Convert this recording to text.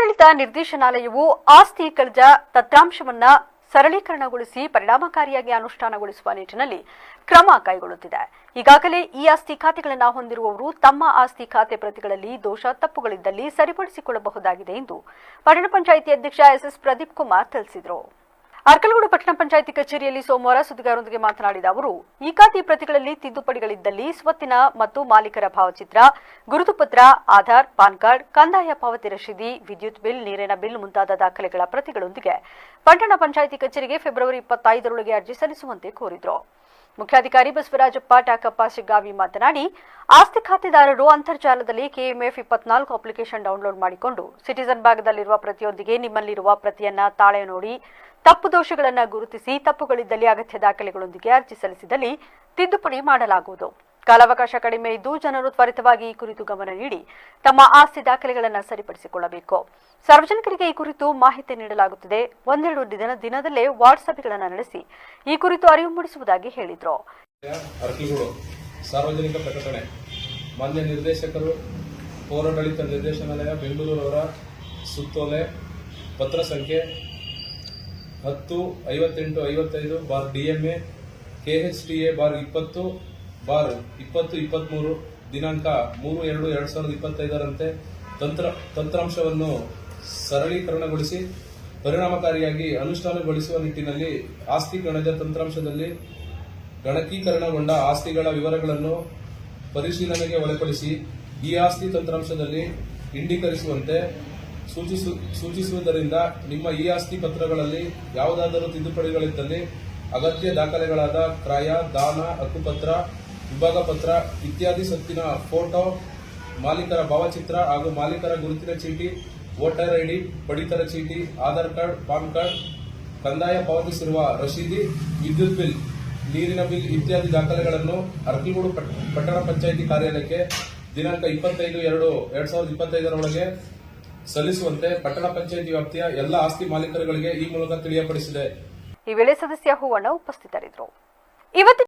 ಆಡಳಿತ ನಿರ್ದೇಶನಾಲಯವು ಆಸ್ತಿ ಕಳಜ ತಂತ್ರಾಂಶವನ್ನ ಸರಳೀಕರಣಗೊಳಿಸಿ ಪರಿಣಾಮಕಾರಿಯಾಗಿ ಅನುಷ್ಠಾನಗೊಳಿಸುವ ನಿಟ್ಟಿನಲ್ಲಿ ಕ್ರಮ ಕೈಗೊಳ್ಳುತ್ತಿದೆ. ಈಗಾಗಲೇ ಈ ಆಸ್ತಿ ಖಾತೆಗಳನ್ನು ಹೊಂದಿರುವವರು ತಮ್ಮ ಆಸ್ತಿ ಖಾತೆ ಪ್ರತಿಗಳಲ್ಲಿ ದೋಷ ತಪ್ಪುಗಳಿದ್ದಲ್ಲಿ ಸರಿಪಡಿಸಿಕೊಳ್ಳಬಹುದಾಗಿದೆ ಎಂದು ಪಟ್ಟಣ ಪಂಚಾಯಿತಿ ಅಧ್ಯಕ್ಷ ಎಸ್ಎಸ್ ಪ್ರದೀಪ್ ಕುಮಾರ್ ತಿಳಿಸಿದರು. ಅರ್ಕಲಗೂಡು ಪಟ್ಟಣ ಪಂಚಾಯಿತಿ ಕಚೇರಿಯಲ್ಲಿ ಸೋಮವಾರ ಸುದ್ದಿಗಾರರೊಂದಿಗೆ ಮಾತನಾಡಿದ ಅವರು, ಈ ಖಾತೆ ಪ್ರತಿಗಳಲ್ಲಿ ತಿದ್ದುಪಡಿಗಳಿದ್ದಲ್ಲಿ ಸ್ವತ್ತಿನ ಮತ್ತು ಮಾಲೀಕರ ಭಾವಚಿತ್ರ, ಗುರುತು ಪತ್ರ, ಆಧಾರ್, ಪಾನ್ ಕಾರ್ಡ್, ಕಂದಾಯ ಪಾವತಿ ರಶೀದಿ, ವಿದ್ಯುತ್ ಬಿಲ್, ನೀರಿನ ಬಿಲ್ ಮುಂತಾದ ದಾಖಲೆಗಳ ಪ್ರತಿಗಳೊಂದಿಗೆ ಪಟ್ಟಣ ಪಂಚಾಯಿತಿ ಕಚೇರಿಗೆ ಫೆಬ್ರವರಿ 25ರೊಳಗೆ ಅರ್ಜಿ ಸಲ್ಲಿಸುವಂತೆ ಕೋರಿದರು. ಮುಖ್ಯಾಧಿಕಾರಿ ಬಸವರಾಜಪ್ಪ ಟಾಕಪ್ಪ ಶಿಗ್ಗಾವಿ ಮಾತನಾಡಿ, ಆಸ್ತಿ ಖಾತೆದಾರರು ಅಂತರ್ಜಾಲದಲ್ಲಿ ಕೆಎಂಎಫ್ 24 ಅಪ್ಲಿಕೇಶನ್ ಡೌನ್ಲೋಡ್ ಮಾಡಿಕೊಂಡು ಸಿಟಿಜನ್ ಭಾಗದಲ್ಲಿರುವ ಪ್ರತಿಯೊಂದಿಗೆ ನಿಮ್ಮಲ್ಲಿರುವ ಪ್ರತಿಯನ್ನ ತಾಳೆ ನೋಡಿ ತಪ್ಪು ದೋಷಗಳನ್ನು ಗುರುತಿಸಿ ತಪ್ಪುಗಳಿದ್ದಲ್ಲಿ ಅಗತ್ಯ ದಾಖಲೆಗಳೊಂದಿಗೆ ಅರ್ಜಿ ಸಲ್ಲಿಸಿದಲ್ಲಿ ತಿದ್ದುಪಡಿ ಮಾಡಲಾಗುವುದು. ಕಾಲಾವಕಾಶ ಕಡಿಮೆ ಇದ್ದು ಜನರು ತ್ವರಿತವಾಗಿ ಈ ಕುರಿತು ಗಮನ ನೀಡಿ ತಮ್ಮ ಆಸ್ತಿ ದಾಖಲೆಗಳನ್ನು ಸರಿಪಡಿಸಿಕೊಳ್ಳಬೇಕು. ಸಾರ್ವಜನಿಕರಿಗೆ ಈ ಕುರಿತು ಮಾಹಿತಿ ನೀಡಲಾಗುತ್ತದೆ. ಒಂದೆರಡು ದಿನದಲ್ಲೇ ವಾರ್ಡ್ ಸಭೆಗಳನ್ನು ನಡೆಸಿ ಈ ಕುರಿತು ಅರಿವು ಮೂಡಿಸುವುದಾಗಿ ಹೇಳಿದರು. ಸಾರ್ವಜನಿಕ ಪ್ರಕಟಣೆ. ಮಾನ್ಯ ನಿರ್ದೇಶಕರು, ಪೌರಾಡಳಿತ ನಿರ್ದೇಶನಾಲಯ ಬೆಂಗಳೂರು ಅವರ ಸುತ್ತೋಲೆ ಪತ್ರ ಸಂಖ್ಯೆ 10-58-55/DMA KHTA/20/2023 ದಿನಾಂಕ 3/2/2025ರಂತೆ ತಂತ್ರಾಂಶವನ್ನು ಸರಳೀಕರಣಗೊಳಿಸಿ ಪರಿಣಾಮಕಾರಿಯಾಗಿ ಅನುಷ್ಠಾನಗೊಳಿಸುವ ನಿಟ್ಟಿನಲ್ಲಿ ಆಸ್ತಿ ಕಣಜ ತಂತ್ರಾಂಶದಲ್ಲಿ ಗಣಕೀಕರಣಗೊಂಡ ಆಸ್ತಿಗಳ ವಿವರಗಳನ್ನು ಪರಿಶೀಲನೆಗೆ ಒಳಪಡಿಸಿ ಈ ಆಸ್ತಿ ತಂತ್ರಾಂಶದಲ್ಲಿ ಇಂಡೀಕರಿಸುವಂತೆ ಸೂಚಿಸುವುದರಿಂದ ನಿಮ್ಮ ಈ ಆಸ್ತಿ ಪತ್ರಗಳಲ್ಲಿ ಯಾವುದಾದರೂ ತಿದ್ದುಪಡಿಗಳಿದ್ದಲ್ಲಿ ಅಗತ್ಯ ದಾಖಲೆಗಳಾದ ಕ್ರಯ, ದಾನ, ಹಕ್ಕುಪತ್ರ, ವಿಭಾಗ ಪತ್ರ ಇತ್ಯಾದಿ ಸೊತ್ತಿನ ಫೋಟೋ, ಮಾಲೀಕರ ಭಾವಚಿತ್ರ ಹಾಗೂ ಮಾಲೀಕರ ಗುರುತಿನ ಚೀಟಿ, ವೋಟರ್ ಐಡಿ, ಪಡಿತರ ಚೀಟಿ, ಆಧಾರ್ ಕಾರ್ಡ್, ಪಾನ್ ಕಾರ್ಡ್, ಕಂದಾಯ ಪಾವತಿಸಿರುವ ರಶೀದಿ, ವಿದ್ಯುತ್ ಬಿಲ್, ನೀರಿನ ಬಿಲ್ ಇತ್ಯಾದಿ ದಾಖಲೆಗಳನ್ನು ಅರ್ಕಲಗೂಡು ಪಟ್ಟಣ ಪಂಚಾಯಿತಿ ಕಾರ್ಯಾಲಯಕ್ಕೆ ದಿನಾಂಕ 25/2/2025ರೊಳಗೆ ಸಲ್ಲಿಸುವಂತೆ ಪಟ್ಟಣ ಪಂಚಾಯಿತಿ ವ್ಯಾಪ್ತಿಯ ಎಲ್ಲ ಆಸ್ತಿ ಮಾಲೀಕರುಗಳಿಗೆ ಈ ಮೂಲಕ ತಿಳಿಯಪಡಿಸಿದೆ. ಈ ವೇಳೆ ಸದಸ್ಯ ಹೂವಣ್ಣ ಉಪಸ್ಥಿತರಿದ್ದರು.